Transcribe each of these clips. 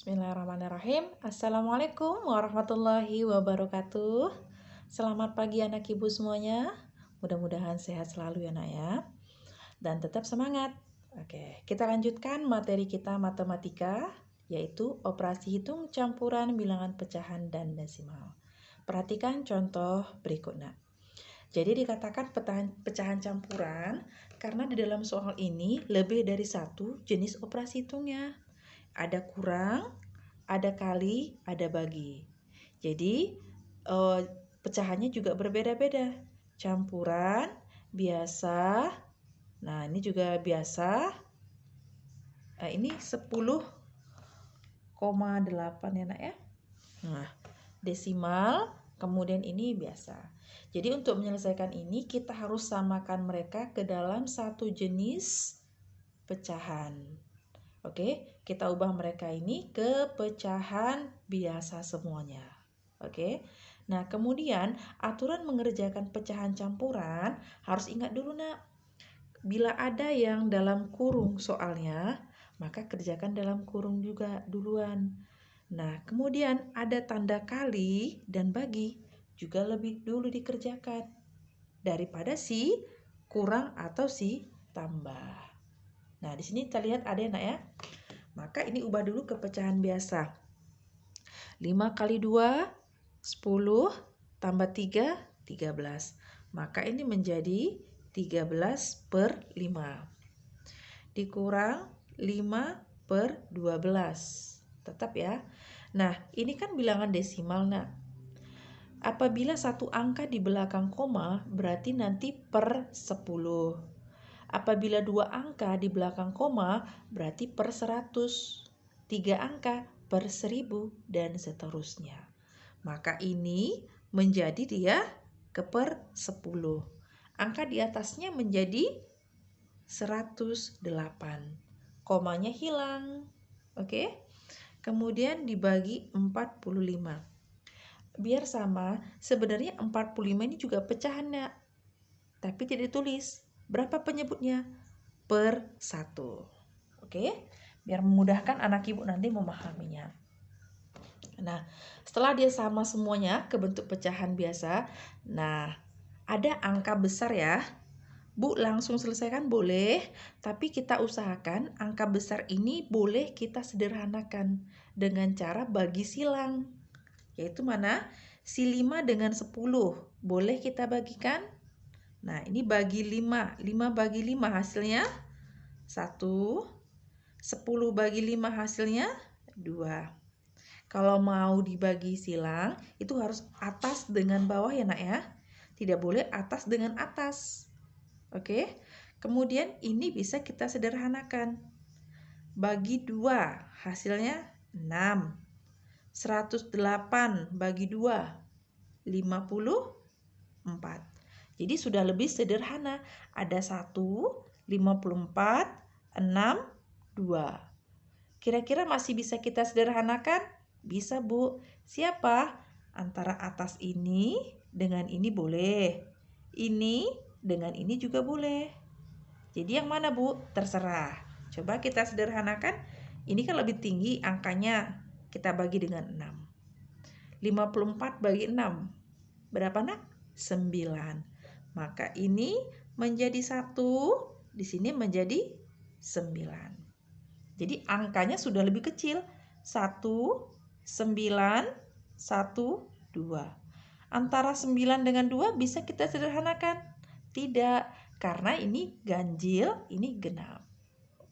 Bismillahirrahmanirrahim. Assalamualaikum warahmatullahi wabarakatuh. Selamat pagi anak ibu semuanya. Mudah-mudahan sehat selalu ya nak ya. Dan tetap semangat. Oke, kita lanjutkan materi kita matematika, yaitu operasi hitung campuran bilangan pecahan dan desimal. Perhatikan contoh berikutnya. Jadi dikatakan pecahan campuran karena di dalam soal ini lebih dari satu jenis operasi hitungnya. Ada kurang, ada kali, ada bagi. Jadi pecahannya juga berbeda-beda. Campuran, biasa. Nah, ini juga biasa. Ini 10,8 ya nak ya. Nah, desimal, kemudian ini biasa. Jadi untuk menyelesaikan ini kita harus samakan mereka ke dalam satu jenis pecahan. Oke, kita ubah mereka ini ke pecahan biasa semuanya. Oke. Nah, kemudian aturan mengerjakan pecahan campuran harus ingat dulu nak. Bila ada yang dalam kurung soalnya, maka kerjakan dalam kurung juga duluan. Nah, kemudian ada tanda kali dan bagi juga lebih dulu dikerjakan daripada si kurang atau si tambah. Nah, di sini kita lihat ada ya nak ya. Maka ini ubah dulu ke pecahan biasa. 5 kali 2, 10, tambah 3, 13. Maka ini menjadi 13/5. Dikurang 5/12. Tetap ya. Nah, ini kan bilangan desimal nak. Apabila satu angka di belakang koma, berarti nanti per 10. Apabila dua angka di belakang koma, berarti per 100. Tiga angka per 1000 dan seterusnya. Maka ini menjadi dia ke per 10. Angka di atasnya menjadi 108. Komanya hilang. Oke? Kemudian dibagi 45. Biar sama, sebenarnya 45 ini juga pecahannya. Tapi tidak ditulis. Berapa penyebutnya? Per 1. Oke? Biar memudahkan anak ibu nanti memahaminya. Nah, setelah dia sama semuanya ke bentuk pecahan biasa, nah, ada angka besar ya. Bu, langsung selesaikan boleh, tapi kita usahakan angka besar ini boleh kita sederhanakan dengan cara bagi silang. Yaitu mana? Si 5 dengan 10. Boleh kita bagikan? Nah, ini bagi 5. 5 bagi 5 hasilnya 1. 10 bagi 5 hasilnya 2. Kalau mau dibagi silang, itu harus atas dengan bawah ya nak ya. Tidak boleh atas dengan atas. Oke. Kemudian ini bisa kita sederhanakan. Bagi 2 hasilnya 6. 108 bagi 2 54. Jadi sudah lebih sederhana. Ada 1, 54, 6, 2. Kira-kira masih bisa kita sederhanakan? Bisa Bu. Siapa? Antara atas ini dengan ini boleh. Ini dengan ini juga boleh. Jadi yang mana Bu? Terserah. Coba kita sederhanakan. Ini kan lebih tinggi angkanya. Kita bagi dengan 6. 54 bagi 6. Berapa nak? 9. Maka ini menjadi 1, di sini menjadi 9. Jadi angkanya sudah lebih kecil. 1, 9, 1, 2. Antara 9 dengan 2 bisa kita sederhanakan? Tidak, karena ini ganjil, ini genap.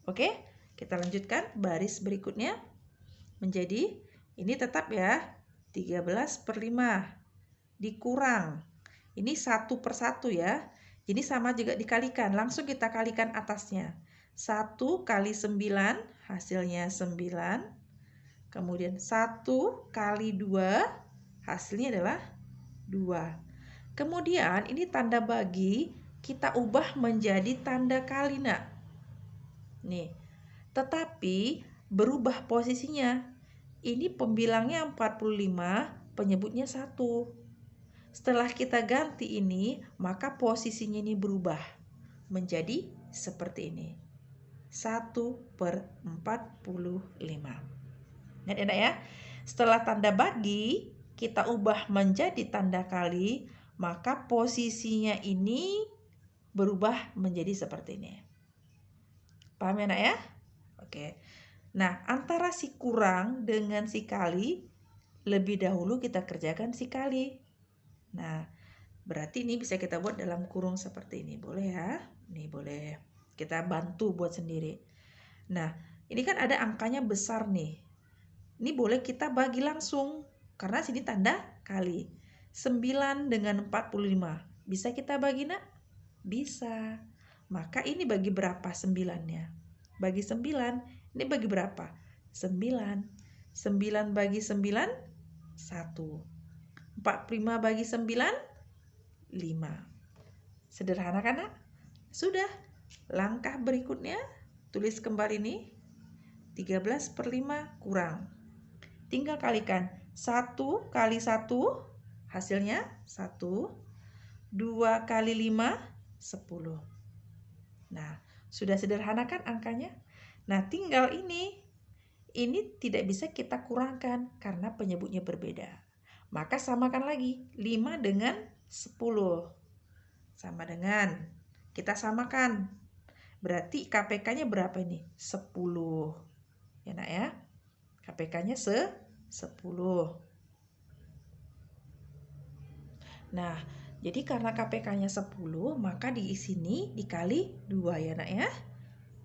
Oke, kita lanjutkan baris berikutnya. Menjadi, ini tetap ya, 13/5. Dikurang. Ini 1/1 ya. Jadi sama juga dikalikan. Langsung kita kalikan atasnya. 1 kali 9 hasilnya 9. Kemudian 1 kali 2 hasilnya adalah 2. Kemudian ini tanda bagi kita ubah menjadi tanda kali nak. Nih. Tetapi berubah posisinya. Ini pembilangnya 45, penyebutnya 1. Setelah kita ganti ini, maka posisinya ini berubah menjadi seperti ini. 1/45. Ingat ya, Nak ya. Setelah tanda bagi, kita ubah menjadi tanda kali, maka posisinya ini berubah menjadi seperti ini. Paham ya, Nak ya? Oke. Nah, antara si kurang dengan si kali, lebih dahulu kita kerjakan si kali. Nah, berarti ini bisa kita buat dalam kurung seperti ini. Boleh ya? Nih boleh. Kita bantu buat sendiri. Nah, ini kan ada angkanya besar nih. Ini boleh kita bagi langsung. Karena sini tanda kali. 9 dengan 45. Bisa kita bagi, Nak? Bisa. Maka ini bagi berapa 9-nya? Bagi 9. Ini bagi berapa? 9. 9 bagi 9, 1. 45 bagi 9, 5. Sederhana kan, Nak? Sudah. Langkah berikutnya, tulis kembali nih. 13/5 kurang. Tinggal kalikan. 1 kali 1, hasilnya 1. 2 kali 5, 10. Nah, sudah sederhana kan angkanya? Nah, tinggal ini tidak bisa kita kurangkan karena penyebutnya berbeda. Maka samakan lagi. 5 dengan 10. Sama dengan. Kita samakan. Berarti KPK-nya berapa ini? 10. Ya, Nak ya? KPK-nya 10. Nah, jadi karena KPK-nya 10, maka di sini dikali 2 ya, Nak ya.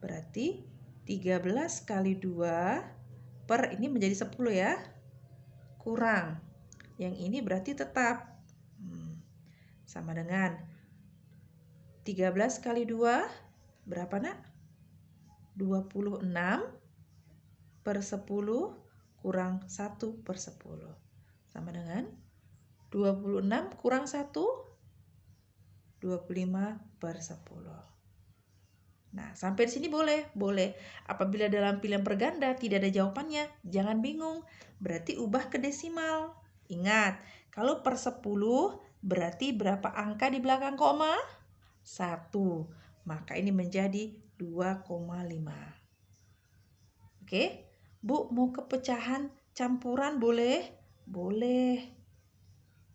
Berarti 13 kali 2 per ini menjadi 10 ya. Kurang. Yang ini berarti tetap. Sama dengan 13 kali 2 berapa, Nak? 26 per 10 kurang 1 per 10. Sama dengan 26 kurang 1, 25 per 10. Nah, sampai di sini boleh. Boleh. Apabila dalam pilihan berganda tidak ada jawabannya, jangan bingung. Berarti ubah ke desimal. Ingat, kalau per 10 berarti berapa angka di belakang koma? 1. Maka ini menjadi 2,5. Oke. Bu, mau ke pecahan campuran boleh? Boleh.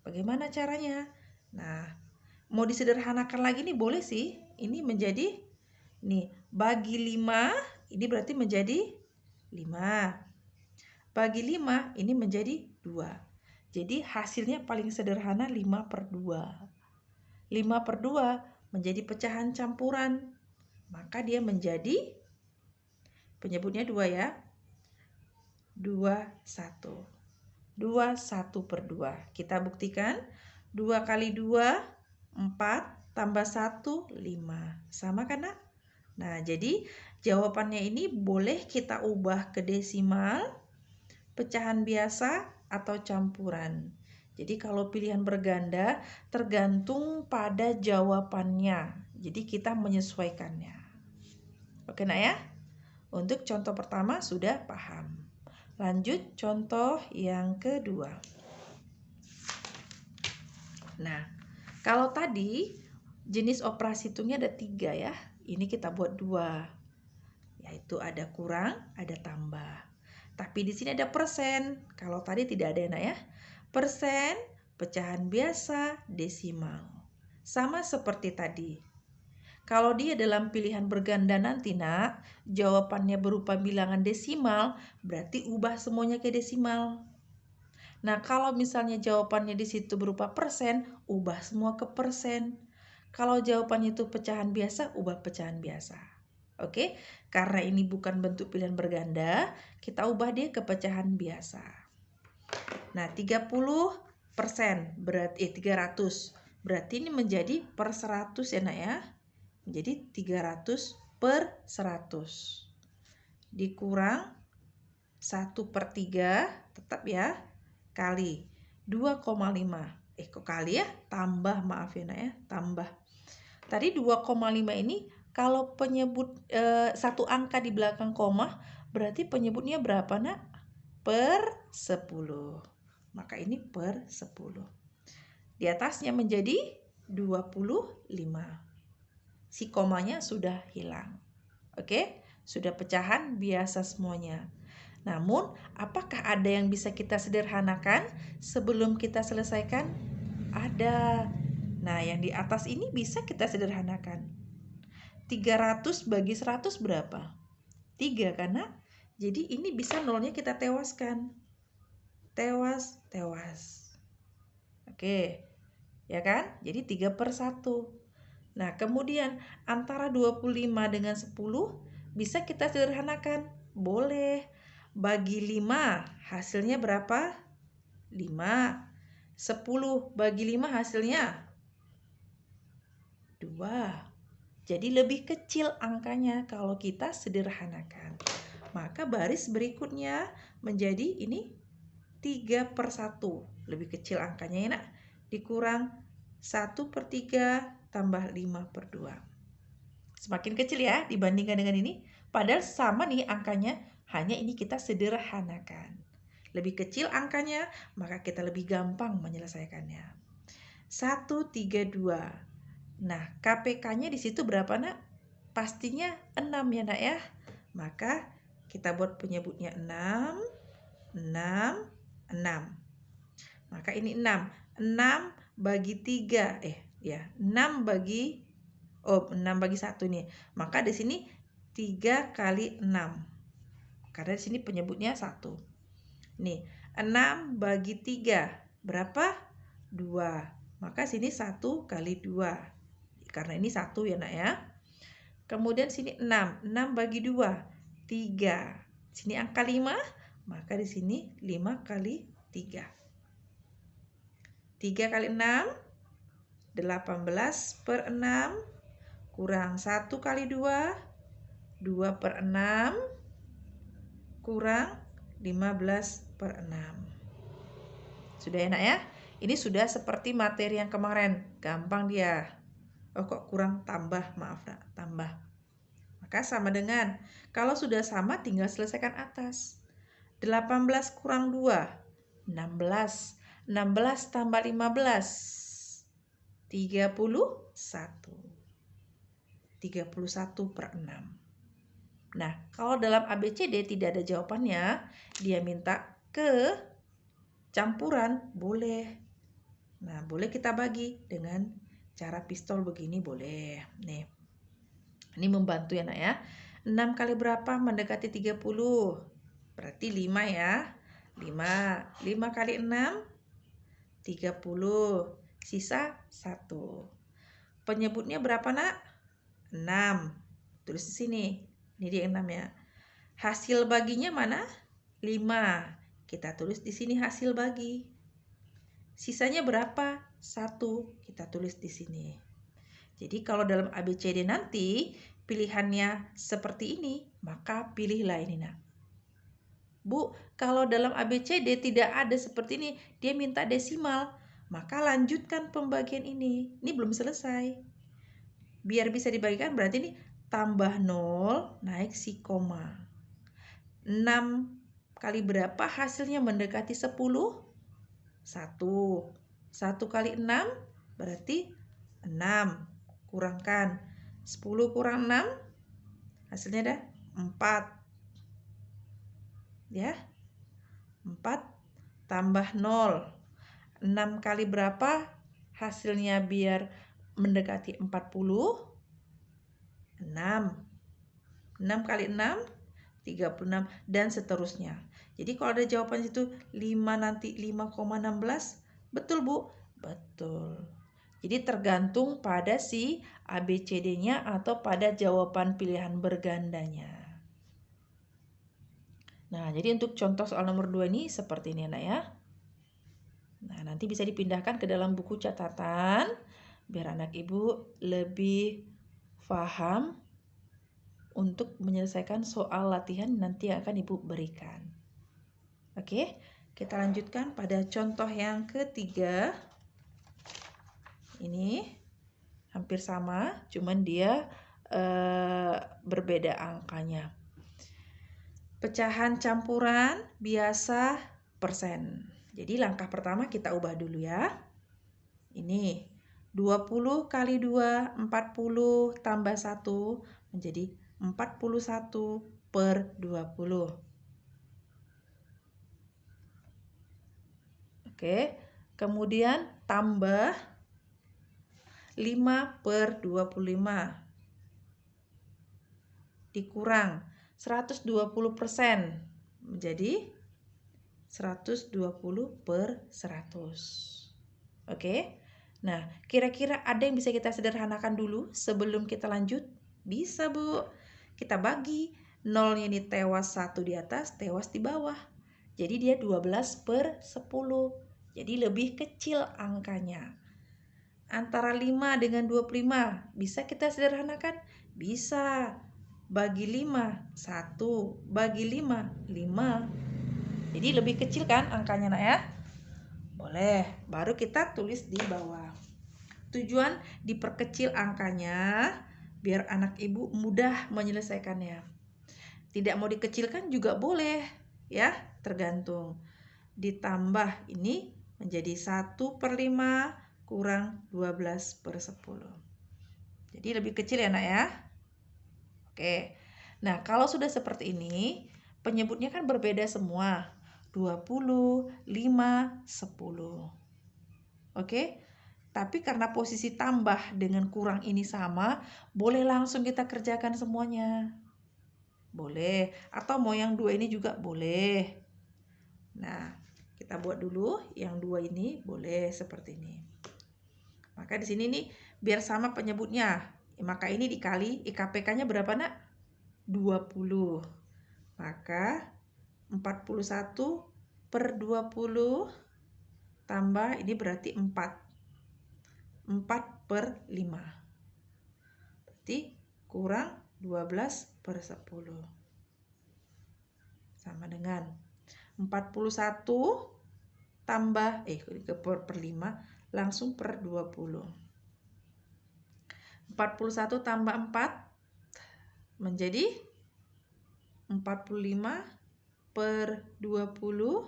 Bagaimana caranya? Nah, mau disederhanakan lagi nih boleh sih. Ini menjadi nih, bagi 5, ini berarti menjadi 5. Bagi 5, ini menjadi 2. Jadi hasilnya paling sederhana 5/2. 5/2 menjadi pecahan campuran. Maka dia menjadi, penyebutnya 2 ya. 21. 21/2. Kita buktikan. 2 kali 2, 4. Tambah 1, 5. Sama kan, Nak? Nah, jadi jawabannya ini boleh kita ubah ke desimal, pecahan biasa, atau campuran. Jadi kalau pilihan berganda tergantung pada jawabannya. Jadi kita menyesuaikannya. Oke, Nak ya? Untuk contoh pertama sudah paham. Lanjut contoh yang kedua. Nah, kalau tadi jenis operasi hitungnya ada 3 ya. Ini kita buat 2. Yaitu ada kurang, ada tambah. Tapi di sini ada persen. Kalau tadi tidak ada, Nak ya. Persen, pecahan biasa, desimal. Sama seperti tadi. Kalau dia dalam pilihan berganda nanti, Nak, jawabannya berupa bilangan desimal, berarti ubah semuanya ke desimal. Nah, kalau misalnya jawabannya di situ berupa persen, ubah semua ke persen. Kalau jawabannya itu pecahan biasa, ubah pecahan biasa. Oke, karena ini bukan bentuk pilihan berganda, kita ubah dia ke pecahan biasa. Nah, 30% berarti 300. Berarti ini menjadi per 100 ya, Nak ya. Menjadi 300 per 100. Dikurang 1/3 tetap ya, kali 2,5. Kok kali ya? Tambah, maaf ya, Nak ya, tambah. Tadi 2,5 ini kalau penyebut satu angka di belakang koma, berarti penyebutnya berapa, Nak? Per 10. Maka ini per 10. Di atasnya menjadi 25. Si komanya sudah hilang. Oke? Sudah pecahan biasa semuanya. Namun, apakah ada yang bisa kita sederhanakan sebelum kita selesaikan? Ada. Nah, yang di atas ini bisa kita sederhanakan. 300 bagi 100 berapa? 3 kan, Nak? Jadi ini bisa nolnya kita tewaskan. Tewas. Oke, ya kan? Jadi 3/1. Nah, kemudian antara 25 dengan 10 bisa kita sederhanakan. Boleh. Bagi 5 hasilnya berapa? 5. 10 bagi 5 hasilnya 2. Jadi lebih kecil angkanya kalau kita sederhanakan. Maka baris berikutnya menjadi ini 3/1. Lebih kecil angkanya ya, Nak. Dikurang 1/3 tambah 5/2. Semakin kecil ya dibandingkan dengan ini. Padahal sama nih angkanya, hanya ini kita sederhanakan. Lebih kecil angkanya, maka kita lebih gampang menyelesaikannya. 132. Nah, KPK-nya di situ berapa, Nak? Pastinya 6 ya, Nak ya. Maka kita buat penyebutnya 6, 6, 6. Maka ini 6. 6 bagi 3. 6 bagi 6 bagi 1 nih. Maka di sini 3 kali 6. Karena di sini penyebutnya 1. Nih, 6 bagi 3. Berapa? 2. Maka sini 1 kali 2. Karena ini 1 ya, Nak ya. Kemudian sini 6. 6 bagi 2. 3. Sini angka 5. Maka di sini 5 kali 3. 3 kali 6. 18/6. Kurang 1 kali 2. 2/6. Kurang 15/6. Sudah enak ya? Ini sudah seperti materi yang kemarin. Gampang dia. Oh kok kurang tambah, maaf Nak, tambah. Maka sama dengan, kalau sudah sama tinggal selesaikan atas. 18 kurang 2, 16. 16 tambah 15, 31. 31/6. Nah, kalau dalam ABCD tidak ada jawabannya, dia minta ke campuran, boleh. Nah, boleh kita bagi dengan cara pistol begini boleh. Nih. Ini membantu ya, Nak ya. 6 kali berapa mendekati 30? Berarti 5 ya. 5. 5 kali 6 30. Sisa 1. Penyebutnya berapa, Nak? 6. Tulis di sini. Ini dia 6 ya. Hasil baginya mana? 5. Kita tulis di sini hasil bagi. Sisanya berapa? 1. Kita tulis di sini. Jadi kalau dalam ABCD nanti pilihannya seperti ini, maka pilihlah ini, Nak. Bu, kalau dalam ABCD tidak ada seperti ini, dia minta desimal, maka lanjutkan pembagian ini. Ini belum selesai. Biar bisa dibagikan berarti ini tambah 0 naik si koma. 6 kali berapa hasilnya mendekati 10? 1. 1 kali 6 berarti 6. Kurangkan 10 kurang 6 hasilnya ada 4 ya, 4 tambah 0. 6 kali berapa hasilnya biar mendekati 40? 6. 6 kali 6 36 dan seterusnya. Jadi kalau ada jawaban situ 5 nanti 5,16, betul Bu? Betul. Jadi tergantung pada si ABCD-nya atau pada jawaban pilihan bergandanya. Nah, jadi untuk contoh soal nomor 2 ini seperti ini, Anak ya. Nah, nanti bisa dipindahkan ke dalam buku catatan biar anak Ibu lebih paham untuk menyelesaikan soal latihan nanti yang akan Ibu berikan. Oke, kita lanjutkan pada contoh yang ketiga. Ini hampir sama, cuman dia berbeda angkanya. Pecahan campuran biasa persen. Jadi langkah pertama kita ubah dulu ya. Ini 20 kali 2, 40 tambah 1 menjadi 41/20. Oke. Kemudian tambah 5/25 dikurang 120% menjadi 120/100. Oke. Nah, kira-kira ada yang bisa kita sederhanakan dulu sebelum kita lanjut? Bisa, Bu. Kita bagi. Nolnya ini tewas 1 di atas, tewas di bawah. Jadi dia 12/10. Jadi lebih kecil angkanya. Antara 5 dengan 25, bisa kita sederhanakan? Bisa. Bagi 5, 1. Bagi 5, 5. Jadi lebih kecil kan angkanya, Nak ya? Boleh. Baru kita tulis di bawah. Tujuan diperkecil angkanya biar anak ibu mudah menyelesaikannya. Tidak mau dikecilkan juga boleh, ya, tergantung. Ditambah ini menjadi 1/5 kurang 12/10. Jadi lebih kecil ya, Nak ya. Oke. Nah, kalau sudah seperti ini, penyebutnya kan berbeda semua. 20, 5, 10. Oke? Tapi karena posisi tambah dengan kurang ini sama, boleh langsung kita kerjakan semuanya. Boleh. Atau mau yang 2 ini juga boleh. Nah, kita buat dulu yang 2 ini boleh seperti ini. Maka di sini nih biar sama penyebutnya. Maka ini dikali IKPK-nya berapa, Nak? 20. Maka 41/20 tambah ini berarti 4. 4/5. Berarti kurang 12/10. Sama dengan 41 tambah per 5 langsung per 20. 41 tambah 4 menjadi 45/20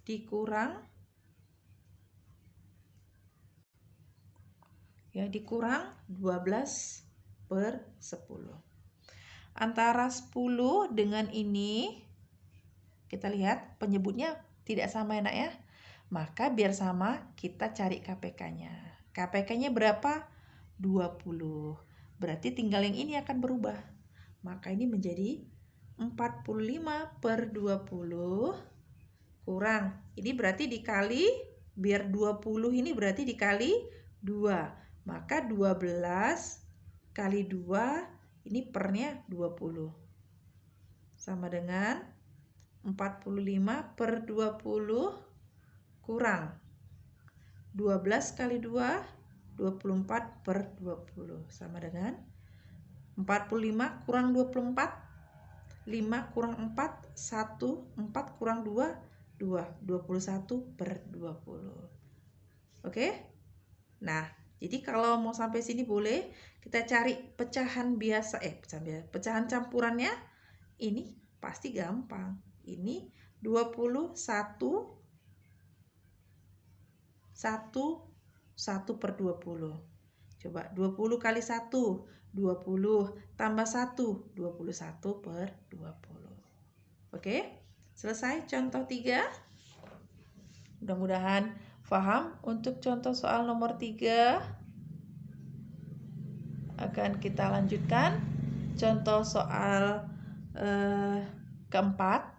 dikurang 12/10. Antara 10 dengan ini kita lihat penyebutnya tidak sama ya, Nak ya. Maka biar sama kita cari KPK-nya. KPK-nya berapa? 20. Berarti tinggal yang ini akan berubah. Maka ini menjadi 45/20 kurang. Ini berarti dikali, biar 20 ini berarti dikali 2. Maka 12 kali 2, ini pernya 20. Sama dengan 45/20 kurang 12 kali 2, 24/20. Sama dengan 45 kurang 24, 5 kurang 4, 1, 4 kurang 2, 2, 21/20. Oke? Nah, jadi kalau mau sampai sini boleh kita cari pecahan biasa, pecahan campurannya. Ini pasti gampang. Ini 21, 1/20. Coba 20 kali 1, 20 tambah 1, 21/20. Oke? Selesai contoh 3. Mudah-mudahan paham. Untuk contoh soal nomor 3 akan kita lanjutkan. Contoh soal keempat.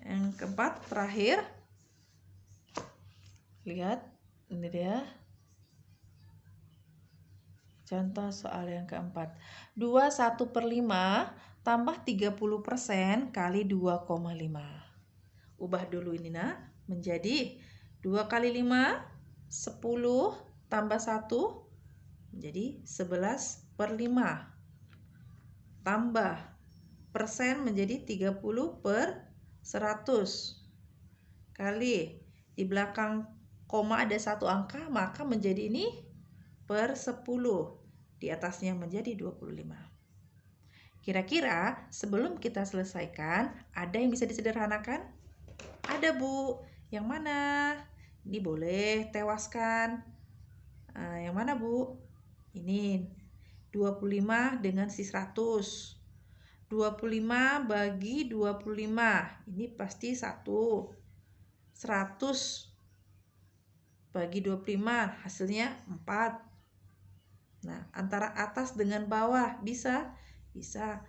Yang keempat terakhir. Lihat, ini dia. Contoh soal yang keempat. 21/5 tambah 30% kali 2,5. Ubah dulu ini, Nak, menjadi 2 kali 5, 10 tambah 1 menjadi 11/5. Tambah persen menjadi 30/100. Kali di belakang koma ada 1 angka, maka menjadi ini per 10. Di atasnya menjadi 25. Kira-kira sebelum kita selesaikan, ada yang bisa disederhanakan? Ada, Bu. Yang mana? Ini boleh tewaskan. Yang mana, Bu? Ini 25 dengan si 100. 25 bagi 25. Ini pasti 1. 100 bagi 25 hasilnya 4. Nah, antara atas dengan bawah bisa? Bisa.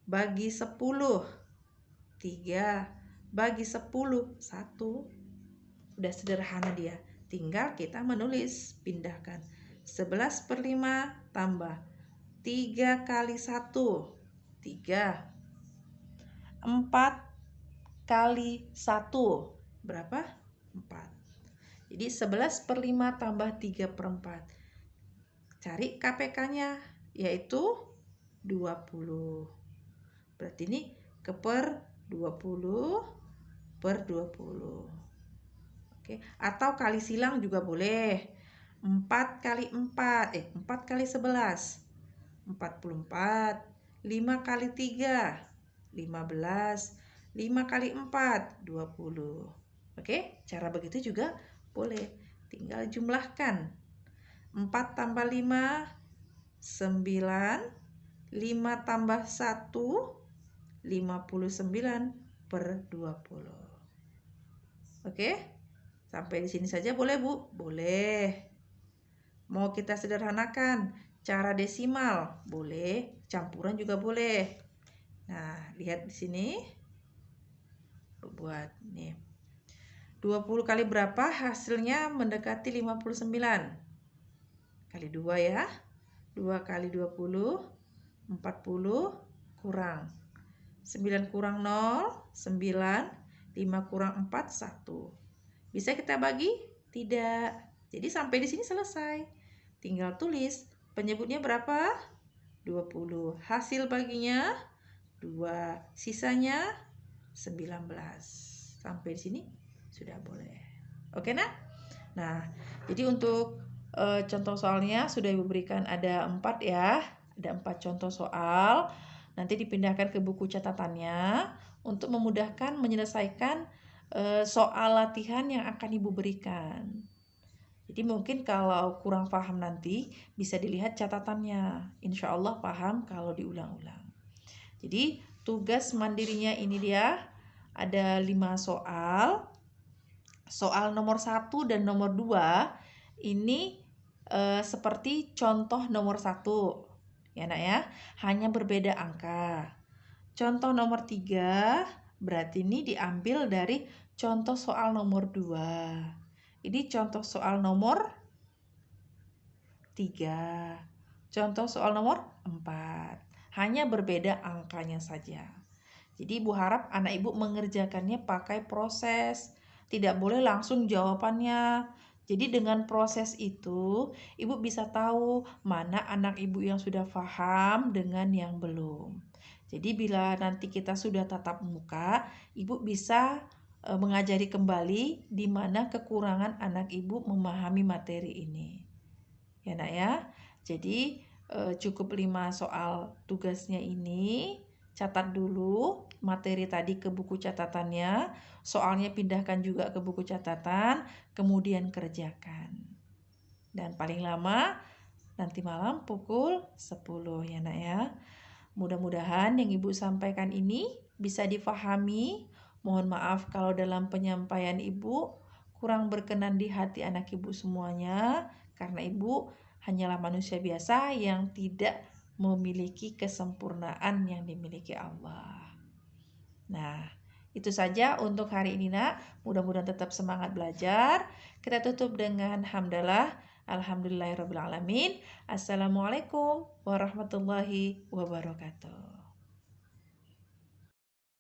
Bagi 10, 3. Bagi 10, 1. Udah sederhana dia. Tinggal kita menulis, pindahkan. 11/5 tambah 3 kali 1, 3. 4 kali 1, berapa? 4. Jadi 11/5 tambah 3/4. Cari KPK-nya, yaitu 20. Berarti ini keper 20/20. Oke, atau kali silang juga boleh. 4 kali 4, 4 kali 11, 44. 5 kali 3, 15. 5 kali 4, 20. Oke, cara begitu juga boleh. Tinggal jumlahkan. 4 tambah 5, 9. 5 tambah 1, 59/20. Oke? Sampai di sini saja boleh, Bu? Boleh. Mau kita sederhanakan, cara desimal boleh, campuran juga boleh. Nah, lihat di sini. Buat nih. 20 kali berapa? Hasilnya mendekati 59. Kali 2 ya. 2 kali 20, 40, kurang 9 kurang 0, 9. 5 kurang 4, 1. Bisa kita bagi? Tidak. Jadi sampai di sini selesai. Tinggal tulis. Penyebutnya berapa? 20. Hasil baginya 2. Sisanya 19. Sampai di sini sudah boleh. Oke, nak? Nah, jadi untuk contoh soalnya sudah Ibu berikan ada 4 ya. Ada 4 contoh soal. Nanti dipindahkan ke buku catatannya untuk memudahkan menyelesaikan soal latihan yang akan Ibu berikan. Jadi mungkin kalau kurang paham nanti bisa dilihat catatannya. Insya Allah paham kalau diulang-ulang. Jadi tugas mandirinya ini dia ada 5 soal. Soal nomor 1 dan nomor 2 ini seperti contoh nomor 1. Ya nak ya, hanya berbeda angka. Contoh nomor 3 berarti ini diambil dari contoh soal nomor 2. Ini contoh soal nomor 3. Contoh soal nomor 4. Hanya berbeda angkanya saja. Jadi Ibu harap anak Ibu mengerjakannya pakai proses. Tidak boleh langsung jawabannya. Jadi dengan proses itu Ibu bisa tahu mana anak Ibu yang sudah paham dengan yang belum. Jadi bila nanti kita sudah tatap muka, Ibu bisa mengajari kembali di mana kekurangan anak Ibu memahami materi ini. Ya nak ya. Jadi cukup 5 soal tugasnya ini. Catat dulu materi tadi ke buku catatannya. Soalnya pindahkan juga ke buku catatan, kemudian kerjakan. Dan paling lama nanti malam pukul 10 ya nak ya. Mudah-mudahan yang Ibu sampaikan ini bisa difahami. Mohon maaf kalau dalam penyampaian Ibu kurang berkenan di hati anak Ibu semuanya, karena Ibu hanyalah manusia biasa yang tidak memiliki kesempurnaan yang dimiliki Allah. Nah, itu saja untuk hari ini nak. Mudah-mudahan tetap semangat belajar. Kita tutup dengan hamdalah. Alhamdulillahirrabbilalamin. Assalamualaikum warahmatullahi wabarakatuh.